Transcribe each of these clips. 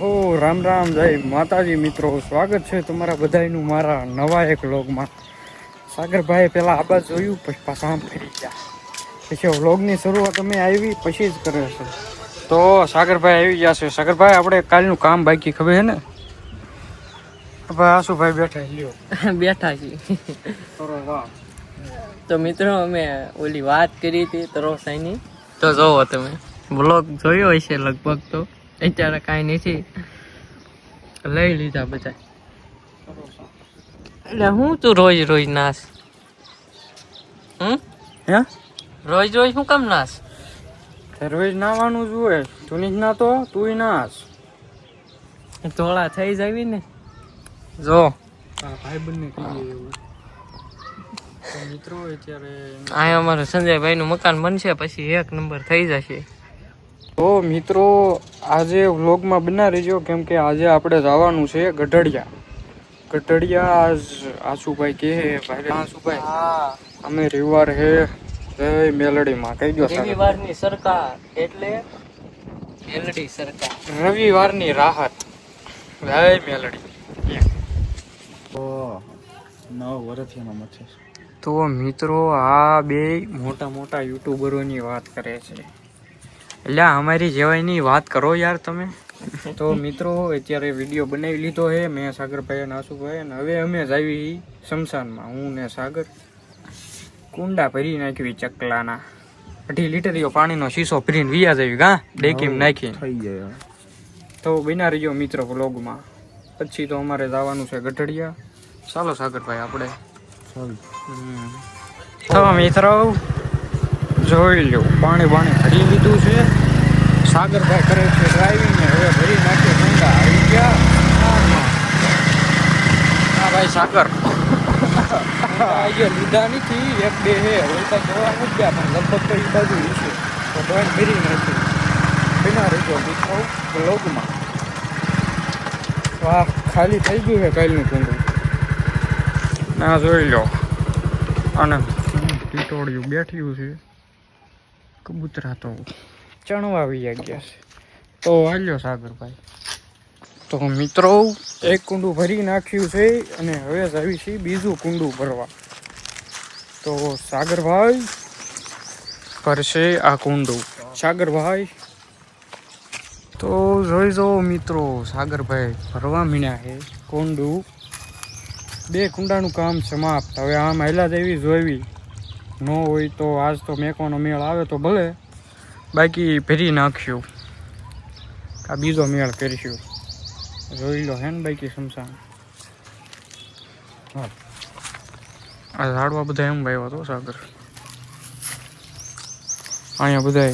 ઓ રામ રામ જય માતાજી મિત્રો, સ્વાગત છે તમારા બધાનું મારા નવા એક વ્લોગમાં. સાગરભાઈ પહેલાં આ બાજુ જોયું, પછી પાછા આમ ફરી ગયા, પછી વ્લોગની શરૂઆત અમે આવી પછી જ કરે છે. તો સાગરભાઈ આવી ગયા છે. સાગરભાઈ, આપણે કાલનું કામ બાકી ખબર છે ને? ભાઈ આશુભાઈ બેઠા લ્યો બેઠા છીએ. તો મિત્રો અમે ઓલી વાત કરી હતી તરોસાઈની, તો જોવો તમે બ્લોગ જોયો હશે લગભગ. તો અત્યારે કાંઈ નથી, લઈ લીધા બધા. એટલે હું તું રોજ રોજ નાસ? હે રોજ રોજ શું કામ નાસ? રોજ નાવાનું જ હોય. તું જ ના તો તુંય નાસ. ધોળા થઈ જાવી ને. જો ભાઈ બંને કહીએ એવું. મિત્રો અત્યારે અહીંયા અમારે સંજયભાઈ નું મકાન બનશે, પછી 1 નંબર થઈ જશે. તો મિત્રો આજે વ્લોગમાં બના રહેજો, કેમ કે આજે આપણે જવાનું છે ગઢડિયા. આજ આશુભાઈ કહે ભાઈ, આશુભાઈ અમે રવિવાર હે જય મેલડીમાં કહી દો. રવિવારની સરકાર એટલે મેલડી સરકાર, રવિવારની રાહત જય મેલડી. તો મિત્રો આ બે મોટા મોટા યુટ્યુબરોની વાત કરે છે, એટલે અમારી જેવાયની વાત કરો યાર તમે. તો મિત્રો અત્યારે વિડીયો બનાવી લીધો છે મેં, સાગરભાઈ અને આશુભાઈ, અને હવે અમે જાવી શમશાનમાં. હું ને સાગર કુંડા ભરી નાખવી ચકલાના, 2.5 લીટર પાણીનો શીશો ભરીને વિયા જવી ગા ડેકીમ નાખીને થઈ જાય. તો બના રહીજો મિત્રો વ્લોગમાં. પછી તો અમારે જવાનું છે ગઢડિયા. ચાલો સાગરભાઈ આપણે. તો મિત્રો જોઈ લો, પાણી ભરી લીધું છે. સાગરભાઈ કરે છે ડ્રાઇવિંગ ને હવે ભરી નાખીએ કુંડા. આવી ગયા હા ભાઈ સાગર. લીધા નથી, 1-2 હે વલતા જોવા નથી ગયા, પણ લગભગ તો એ બાજુ છે. તો ડ્રોઈંગ ભરી નાખી. બના રહીજો મિત્રો બ્લોગમાં. વાહ, ખાલી થઈ ગયું છે કાલનું કુંડું. ના જોઈ લો, અને ટીટોળિયું બેઠ્યું છે. કબૂતરા તો ચણવા આવી ગયા છે. તો હાલ્યો સાગરભાઈ. તો મિત્રો એક કુંડું ભરી નાખ્યું છે, અને હવે આવી છે બીજું કુંડું ભરવા. તો સાગરભાઈ ભરશે આ કુંડું. સાગરભાઈ તો જોઈ જાઓ મિત્રો, સાગરભાઈ ભરવા મીણ્યા છે કુંડું. 2 કુંડાનું કામ સમાપ્ત. હવે આમ હાલ્યા જેવી જોઈવી ન હોય તો આજ તો મેકવાનો મેળ આવે તો ભલે, બાકી ભરી નાખ્યું. આ બીજો મેળ કરીશું. જોઈ લો હે ને બાકી શમશાન. હા, આ ઝાડવા બધા એમ વાવ્યા હતો સાગર. અહીંયા બધા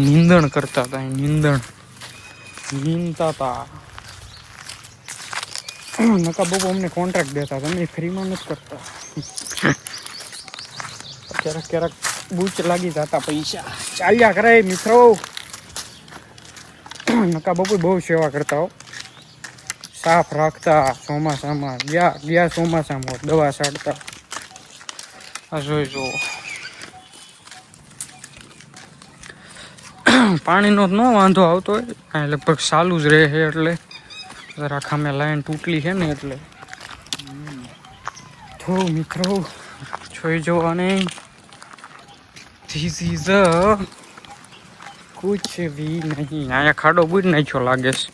નિંદણ કરતા હતા, નીંદતા હતા. નકા બાબુ અમને કોન્ટ્રાક્ટ દેતા, તમે ફ્રીમાં નથી કરતા. ક્યારેક ક્યારેક બૂચ લાગી જતા પૈસા ચાલ્યા કરાય મિત્રો. નકા બાપુ બહુ સેવા કરતા હો, સાફ રાખતા. ચોમાસામાં ગયા ચોમાસામાં દવા છાંટતા. આ જોઈ જુઓ, પાણીનો જ ન વાંધો આવતો હોય, લગભગ ચાલુ જ રહે છે. એટલે જરા ખામે લાઈન તૂટલી છે ને એટલે. તો મિત્રો જોઈ જોવાની ધીસ ઇઝ કુછ ભી નહીં. અહીંયા ખાડો બુજ નાખ્યો લાગે છે.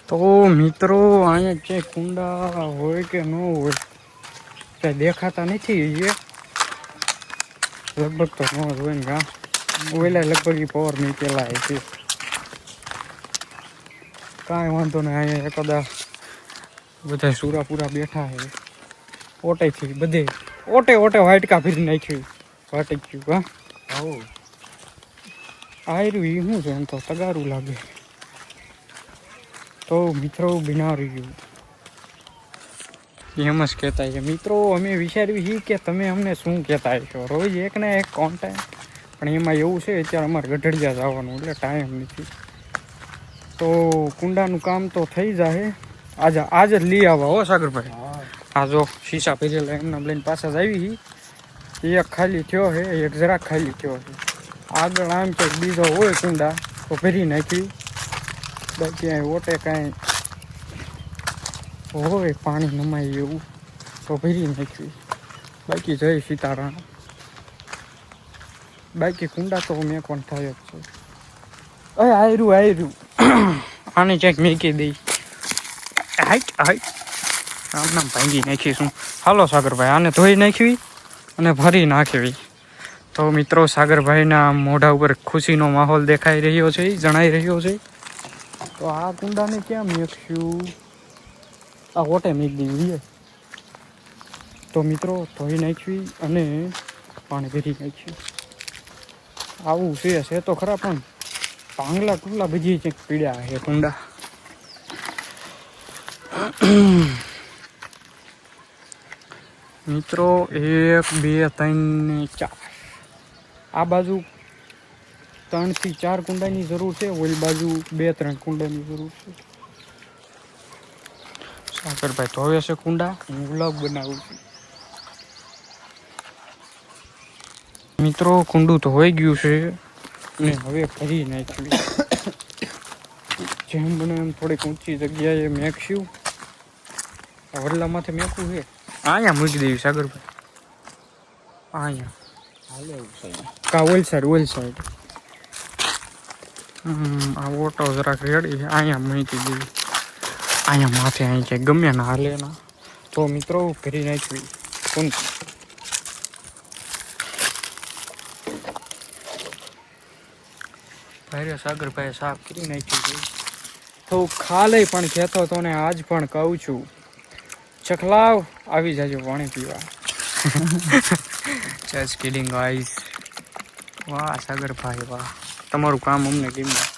તો મિત્રો અહીંયા જે કુંડા હોય કે ન હોય કઈ દેખાતા નથી. લગભગ તો ન જ હોય ને ગા ઓલા લગભગ એ પવર નીકળેલા છે. કાંઈ વાંધો નહીં. અહીંયા એકાદા બધા સુરાપુરા બેઠા છે. ઓટેથી બધે ઓટે વાટકા ફેરી નાખ્યું. વાટી ગયું હા. આયરું એ શું છે, એમ તો તગારું લાગે. તો મિત્રો બિના રહ્યું એમ જ કહેતા છે. મિત્રો અમે વિચાર્યું છે કે તમે અમને શું કહેતા છો, રોજ એક ને એક કોન્ટેન્ટ. પણ એમાં એવું છે અત્યારે અમારે ગઢડિયા જવાનું, એટલે ટાઈમ નથી. તો કુંડાનું કામ તો થઈ જાય. આજે જ લઈ આવવા હો સાગરભાઈ. આ જો શીશા ભરેલા એમના લઈને પાછા જ આવી. એક ખાલી થયો છે, એક જરાક ખાલી થયો છે. આગળ આમ કે બીજો હોય કુંડા તો ભરી નાખી. બાકી અહીં ઓટે કાંઈ હોય પાણી નમાય એવું તો ભરી નાખવી. બાકી જય સીતારામ. બાકી કુંડા તો મેં કોણ થાય જ છે. આયરું આને ક્યાંક મેકી દઈ. હાઈટ આમ નામ ભાંગી નાખીશું. હાલો સાગરભાઈ, આને ધોઈ નાખવી અને ભરી નાખવી. તો મિત્રો સાગરભાઈના મોઢા ઉપર ખુશીનો માહોલ દેખાઈ રહ્યો છે, જણાઈ રહ્યો છે. તો આ કુંડાને ક્યાં મેકશું? આ ઓટે મેકી દેવી. તો મિત્રો ધોઈ નાખવી અને પાણી ભરી નાખવી. આવું છે તો ખરા, પણ પાંગલા ટુલા બધી કંઈક પીડ્યા છે કુંડા. મિત્રો 1 2 3 4 આ બાજુ 3 થી 4 કુંડાની જરૂર છે. ઓલી બાજુ 2 3 કુંડાની જરૂર છે. સાગરભાઈ ધોવે છે કુંડા, હું વ્લોગ બનાવું છું. મિત્રો કુંડું તો હોઈ ગયું છે ને હવે ભરી નાખ્યું. જેમ બને એમ થોડીક ઊંચી જગ્યાએ મેકશું. વડલામાંથી મેકવું છે. અહીંયા મૂકી દેવી સાગરભાઈ. અહીંયા કા ઓલ સાઈડ આ ઓટો જરાક રેડી છે. અહીંયા મૂકી દેવી. અહીંયા માથે અહીં છે ગમે ના હાલે ના. તો મિત્રો ભરી નાખવી કુંડ. ભાઈ સાગરભાઈ સાફ કરી નાખ્યું છે. તો ખાલે પણ કહેતો તો ને આજ પણ કહું છું, ચખલાવ આવી જાજો પાણી પીવા. Just kidding guys. વાહ સાગરભાઈ વાહ, તમારું કામ અમને ગમ્યું.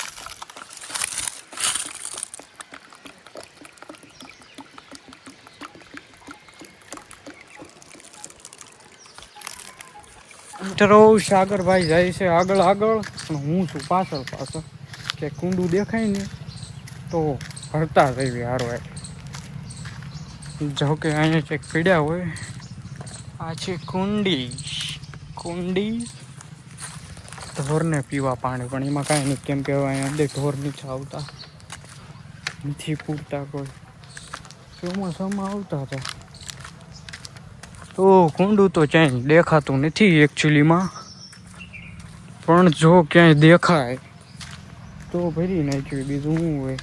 મિત્રો સાગરભાઈ જાય છે આગળ પણ હું છું પાછળ કે કુંડું દેખાય ને તો ભરતા જઈએ હારો. જો કે અહીંયા ચેક પીડ્યા હોય. આ છે કુંડી ઢોરને પીવા પાણી, પણ એમાં કાંઈ નહીં, કેમ કે હવે અહીંયા અંદર ઢોર નીચે આવતા નથી પૂરતા. કોઈ ચોમાસામાં આવતા હતા. તો કુંડું તો ક્યાંય દેખાતું નથી એકચ્યુઅલીમાં, પણ જો ક્યાંય દેખાય તો ભરી નાખ્યું. બીજું શું હોય?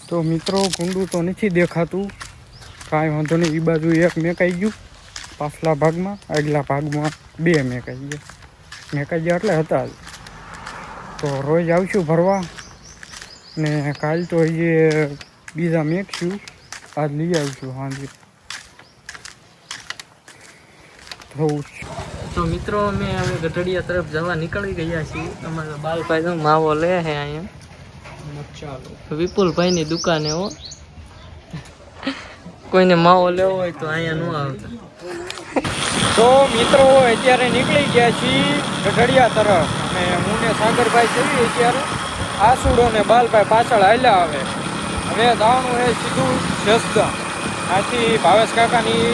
તો મિત્રો કુંડું તો નથી દેખાતું, કાંઈ વાંધો નહીં. એ બાજુ એક મેકાઈ ગયું પાછલા ભાગમાં, આગલા ભાગમાં 2 મેકાઈ ગયા એટલે હતા જ. તો રોજ આવશું ભરવા ને કાલ તો એ બીજા મેકશું, આજ લઈ આવીશું હાંજે. તો મિત્રો અમે હવે ગઢડિયા તરફ જવા નીકળી ગયા છીએ. અમારા બાલભાઈ તો માવો લે છે અહીંયા વિપુલભાઈની દુકાને. હો, કોઈને માવો લેવો હોય તો અહીંયા ન આવતા. તો મિત્રો અત્યારે નીકળી ગયા છીએ ગઢડિયા તરફ, અને હું ને સાગરભાઈ જઈએ અત્યારે. આસુડો ને બાલભાઈ પાછળ હાલ્યા આવે. હવે જવાનું છે સીધું જસદણ. આથી ભાવેશ કાકાની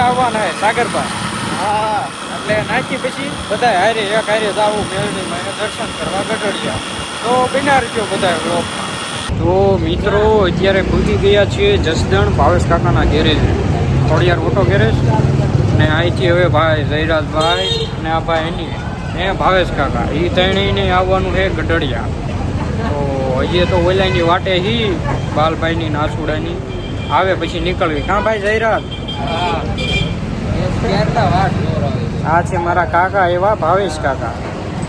આવવાના છે સાગરભાઈ. હા, એટલે નાખી પછી બધા હારે એક હારે જવું મેળવીમાં એને દર્શન કરવા ગઢડિયા. તો બિના ગયો બધા બ્લોકમાં. તો મિત્રો અત્યારે પહોંચી ગયા છીએ જસદણ ભાવેશ કાકાના ગેરેજ, ખોડિયાર ઓટો ગેરેજ. ને અહીંથી હવે ભાઈ જયરાજભાઈ અને આ ભાઈ એની ભાવેશ કાકા એ ત્રણેયને આવવાનું છે ગઢડિયા. તો હજી તો ઓલાની વાટે હી બાલભાઈની નાસુડાની આવે પછી નીકળવી. કાં ભાઈ જયરાજ? આ છે મારા કાકા એવા ભાવેશ કાકા.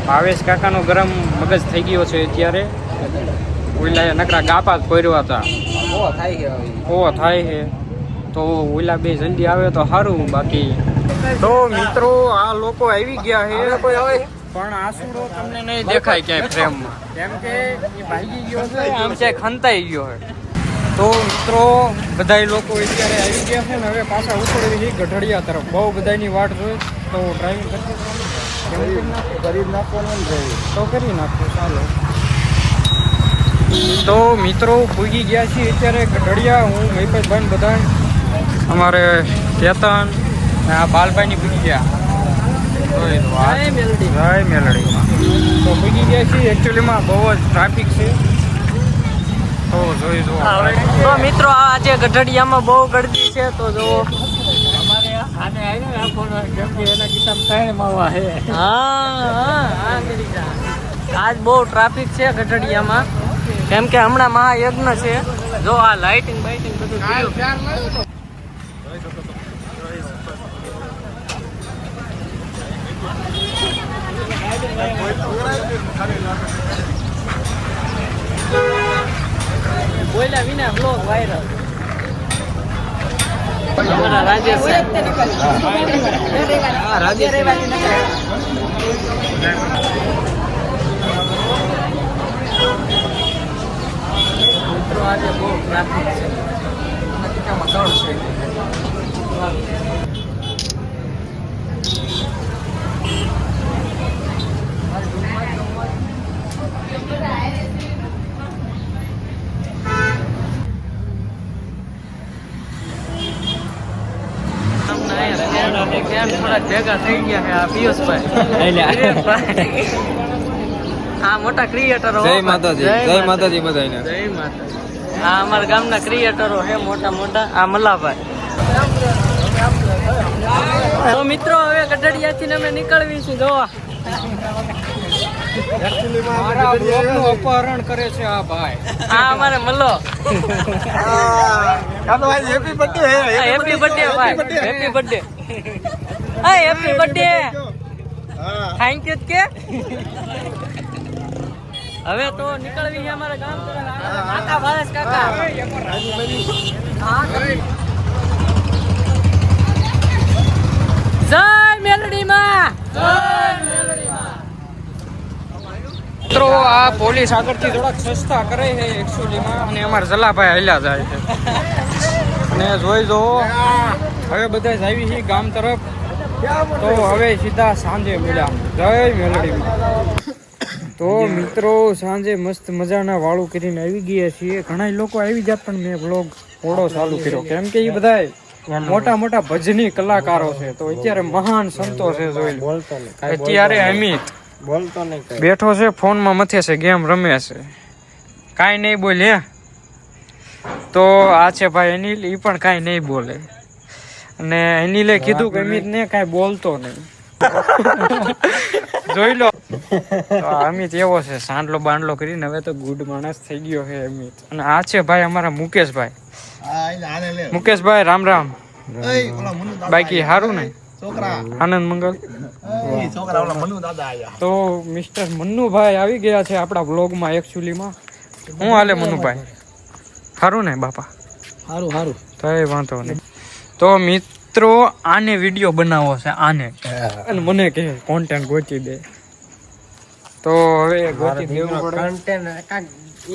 ભાવેશ કાકાનો ગરમ મગજ થઈ ગયો છે અત્યારે. ઓલા નકરા ગાપા જ ફોર્યા હતા. ઓ થાય છે તો ઓલા 2 જલ્દી આવે તો સારું. બાકી તો મિત્રો આ લોકો આવી ગયા છે, પણ આસુડો તમને નહીં દેખાય ક્યાંય ફ્રેમમાં, કેમ કે એ ભાગી ગયો છે, આમ છે ખંતાઈ ગયો છે. તો મિત્રો બધા લોકો અત્યારે આવી ગયા છે ને હવે પાછા ઉતરવી છે ગઢડિયા તરફ. બહુ બધાની વાટ જોઈ તો ડ્રાઇવિંગ કરતી કરી નાખવાનું તો કરી નાખો ચાલો. તો મિત્રો પૂગી ગયા છીએ અત્યારે ગઢડિયા. હું મહિપતભાઈ બધા અમારે ચેતન ને આ બાલભાઈની પૂગી ગયા. જય મેલડીમાં તો પૂગી ગયા છીએ એકચ્યુઅલીમાં બહુ જ ટ્રાફિક છે તો જોઈ જુઓ. તો મિત્રો આજે ગઢડિયામાં બહુ ગળદી છે તો જો આજ બહુ ટ્રાફિક છે ગઢડિયામાં કેમ કે હમણાં મહાયજ્ઞ છે. જો આ લાઇટિંગ બાઇટિંગ બધું જોયું. બોલ્યા વિના બ્લોગ વાયરલ. અમારા રાજેશ મિત્રો આજે બહુ ટ્રાફિક છે. થોડા ભેગા થઈ ગયા છે આ પિયુષભાઈ. આ મોટા ક્રિએટરો. જય માતાજી, જય માતાજી બધાને. જય માતાજી. આ અમારા ગામના ક્રિએટરો છે મોટા મોટા. આ મલ્લાભાઈ. તો મિત્રો હવે ગઢડિયાથી અમે નીકળવીશું. જોવા અપહરણ કરે છે આ ભાઈ. આ અમારે Mallo. Happy birthday. Happy birthday ભાઈ. Happy birthday. હા હેપી બર્થડે. થેન્ક યુ કે હવે તો નીકળવી છે અમારા ગામ તરફ. કાકા ભાવેશ કાકા. જય મેલડી માં. મિત્રો આ પોલીસ આગળથી થોડાક સસ્તા કરે છે એકચ્યુઅલીમાં અને અમારા જલાભાઈ હાલ્યા જાય છે અને જોઈ જો હવે બધા જ આવી છે ગામ તરફ. તો હવે સીધા સાંજે મળ્યા. જય મેલડીમાં. તો મિત્રો સાંજે મસ્ત મજાના વાળું કરીને આવી ગયા છીએ. ઘણા લોકો આવી જાત પણ મેં બ્લોગ થોડો ચાલુ કર્યો કેમ કે એ બધા મોટા મોટા ભજની કલાકારો છે. તો અત્યારે મહાન સંતો છે. જોઈ લો અત્યારે અમિત બેઠો છે ફોનમાં મથે છે ગેમ રમે છે. કાંઈ નહીં બોલે. તો આ છે ભાઈ અનિલ. એ પણ કાંઈ નહીં બોલે અને અનિલે કીધું કે અમિત ને કાંઈ બોલતો નહીં. જોઈ લો અમિત એવો છે સાંડલો બાંડલો કરીને હવે તો ગુડ માણસ થઈ ગયો છે અમિત. અને આ છે ભાઈ અમારા મુકેશભાઈ. મુકેશભાઈ રામ રામ. બાકી સારું ને આનંદ મંગલ. તો મિસ્ટર મન્નુભાઈ આવી ગયા છે આપણા બ્લોગમાં એકચ્યુઅલીમાં. હું હાલે મન્નુભાઈ? સારું ને બાપા? સારું સારું. કઈ વાંધો નહીં. તો મિત્રો આને વિડીયો બનાવવો છે આને અને મને કહે કોન્ટેન્ટ ગોતી દે. તો હવે ગોતી દેવું પડે.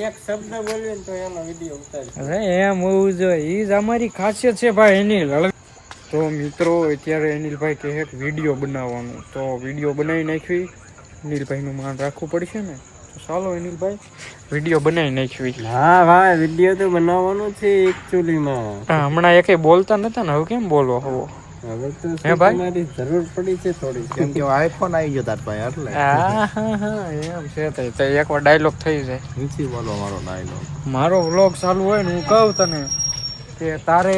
એક શબ્દ બોલ્યો ને તો એનો વિડીયો ઉતારી. અરે એમ હોવું જોઈએ. એ જ અમારી ખાસિયત છે ભાઈ અનિલ. તો મિત્રો અત્યારે અનિલભાઈ કહે વિડીયો બનાવવાનું. તો વિડીયો બનાવી નાખવી. અનિલભાઈનું માન રાખવું પડશે ને. તો ચાલો અનિલભાઈ વિડીયો બનાવી નાખવી. હા ભાઈ વિડીયો તો બનાવવાનો છે એકચ્યુઅલીમાં. હમણાં એકે બોલતા નતા ને હવે કેમ બોલવો હવો? હવે તો હે ભાઈ તમારી જરૂર પડી છે થોડી. કેમ કે આઈફોન આવી ગયો તાર પાસે એટલે હા એમ છે. તો એકવાર ડાયલોગ થઈ જાય. નીચે બોલો મારો ડાયલોગ. મારો વ્લોગ ચાલુ હોય ને હું કહું તને કે તારે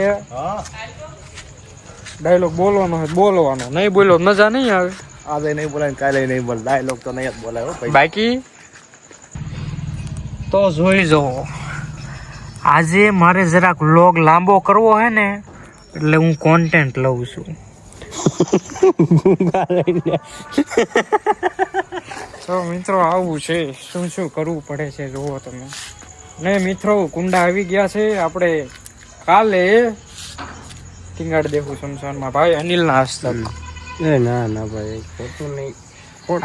ડાયલોગ બોલવાનો હોય બોલવાનો. નહીં બોલ્યો મજા નહીં આવે. આજે નહીં બોલાય કાલે નહીં બોલ. ડાયલોગ તો નહીં જ બોલાય હો. બાકી તો જોઈ જવો આજે મારે જરાક વ્લોગ લાંબો કરવો હે ને એટલે હું કોન્ટેન્ટ લઉં છું. તો મિત્રો આવું છે. શું શું કરવું પડે છે જુઓ તમે. ને મિત્રો કુંડા આવી ગયા છે. આપણે કાલે ટીંગાડી દેવું શમશાનમાં ભાઈ અનિલના હસ્તક. ના ના ભાઈ ખોટું નહીં.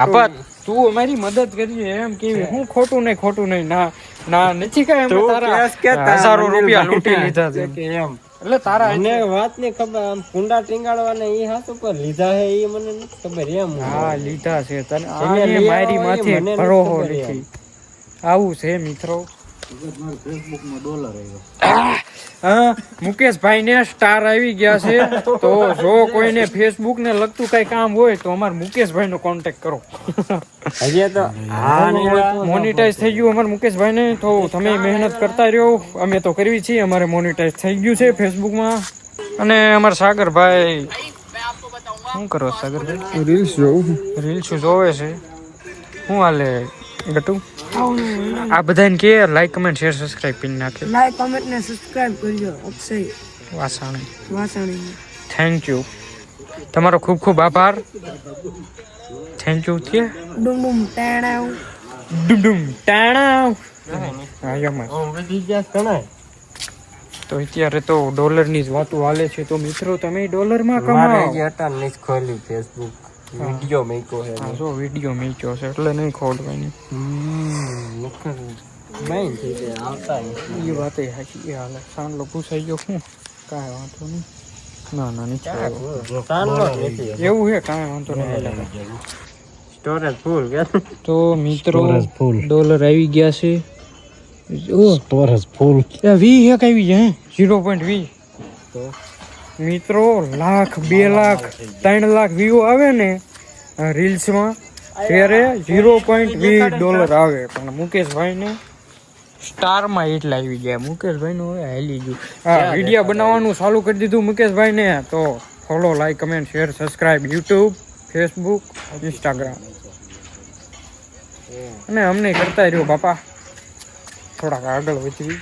આપા તું અમારી મદદ કરીએ એમ કેવી. હું ખોટું નહીં ના ના નથી કાંઈ. એમ તારા હજારો રૂપિયા લૂંટી લીધા છે એમ એટલે તારા મને વાત ની ખબર. આમ કુંડા ટીંગાડવાના એ હાથું પર લીધા હે એ મને નથી ખબર એમ. હા લીધા છે તને. આને મારી માથે ભરોહો નથી. આવું છે મિત્રો. હા મુકેશભાઈ ને સ્ટાર આવી ગયા છે તો જો કોઈને ફેસબુક ને લગતું કઈ કામ હોય તો અમાર મુકેશભાઈ નો કોન્ટેક્ટ કરો હજી તો મોનેટાઈઝ થઈ ગયું અમાર મુકેશભાઈ ને તો તમે મહેનત કરતા રહ્યો અમે તો કરવી છીએ અમારે મોનેટાઈઝ થઈ ગયું છે ફેસબુકમાં અને અમારા સાગરભાઈ શું કરો સાગરભાઈ રીલ્સ જોવે છે શું હાલે ગટુ આ બધાને કે લાઈક કમેન્ટ શેર સબસ્ક્રાઇબ કરી નાખે લાઈક કમેન્ટ ને સબસ્ક્રાઇબ કરજો અક્ષય વાસાણી થેન્ક યુ તમારો ખૂબ ખૂબ આભાર થેન્ક યુ કે ડુમ ડુમ ટેણાવ ડુમ ટાણા હા યમર તો અત્યારે તો ડોલરની જ વાતો હાલે છે તો મિત્રો તમે ડોલરમાં કમાઓ ખોલી ફેસબુક વિડિયો મેકો હે હા જો વિડિયો મેક્યો છે એટલે નહીં ખોલવાની નહીં થઈ જાય આવતા એ વાત એ હાચી એ હાલે સાંડલો પૂછાઈ ગયો શું કાંઈ વાંધો નહીં ના ના નહીં એવું છે કાંઈ વાંધો નહીં સ્ટોરેજ ફૂલ કે તો મિત્રો Storage full. ડોલર આવી ગયા છે સ્ટોરેજ ફૂલ 20 એક આવી જાય 0.20 મિત્રો લાખ 2 લાખ 3 લાખ વ્યૂ આવે ને રીલ્સમાં ત્યારે $0.20 આવે પણ મુકેશભાઈ ને સ્ટારમાં એટલા આવી ગયા મુકેશભાઈ નું હવે હાલી ગયું હા વિડીયો બનાવવાનું ચાલુ કરી દીધું મુકેશભાઈ ને તો follow like comment share subscribe YouTube Facebook Instagram અને અમને કરતા રહ્યો બાપા થોડાક આગળ વધવી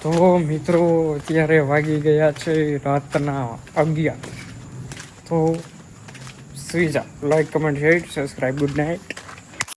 તો મિત્રો અત્યારે વાગી ગયા છે રાતના 11 તો સુઈ જા like comment share subscribe good night